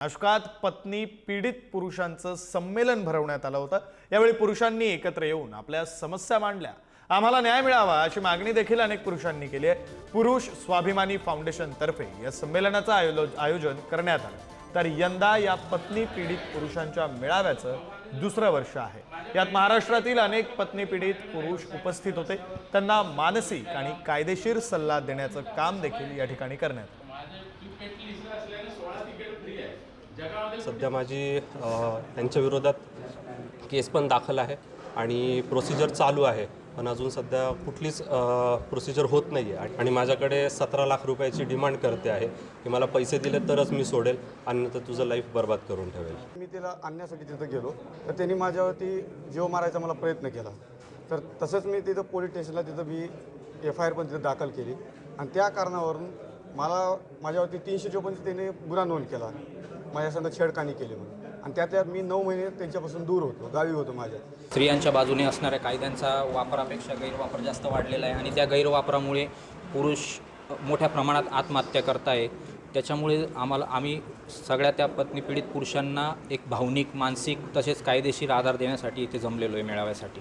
अशकात पत्नी पीडित पुरुषांचं संमेलन भरवण्यात आलं होतं। यावेळी पुरुषांनी एकत्र येऊन आपल्या समस्या मांडल्या। आम्हाला न्याय मिळावा अशी मागणी देखील अनेक पुरुषांनी केली आहे। पुरुष स्वाभिमानी फाउंडेशन तर्फे या संमेलनाचं आयोजन करण्यात आलं। तर यंदा या पत्नी पीडित पुरुषांच्या मेळाव्याचं दुसरं वर्ष आहे। यात महाराष्ट्रातील अनेक पत्नी पीडित पुरुष उपस्थित होते। त्यांना मानसिक आणि कायदेशीर सल्ला देण्याचं काम देखील या ठिकाणी करण्यात आलं। सध्या माझी त्यांच्या विरोधात केस पण दाखल आहे आणि प्रोसिजर चालू आहे, पण अजून सध्या कुठलीच प्रोसिजर होत नाही आहे आणि माझ्याकडे 17 लाख रुपयाची डिमांड करते आहे की मला पैसे दिले तरच मी सोडेल आणि नंतर तुझं लाईफ बर्बाद करून ठेवेल। मी तिला आणण्यासाठी तिथं गेलो तर त्यांनी माझ्यावरती जीव मारायचा मला प्रयत्न केला। तर तसंच मी तिथं पोलीस स्टेशनला तिथं मी FIR पण तिथं दाखल केली आणि त्या कारणावरून माझ्यावरती 354 त्याने गुन्हा नोंद केला, माझ्यासंग छेडखानी केली म्हणून। आणि त्यात मी 9 महिने त्यांच्यापासून दूर होतो, गावी होतो माझ्या। स्त्रियांच्या बाजूने असणाऱ्या कायद्यांचा वापरापेक्षा गैरवापर जास्त वाढलेला आहे आणि त्या गैरवापरामुळे पुरुष मोठ्या प्रमाणात आत्महत्या करताय। त्याच्यामुळे आम्ही सगळ्या त्या पत्नी पीडित पुरुषांना एक भावनिक, मानसिक तसेच कायदेशीर आधार देण्यासाठी इथे जमलेलो आहे मेळाव्यासाठी।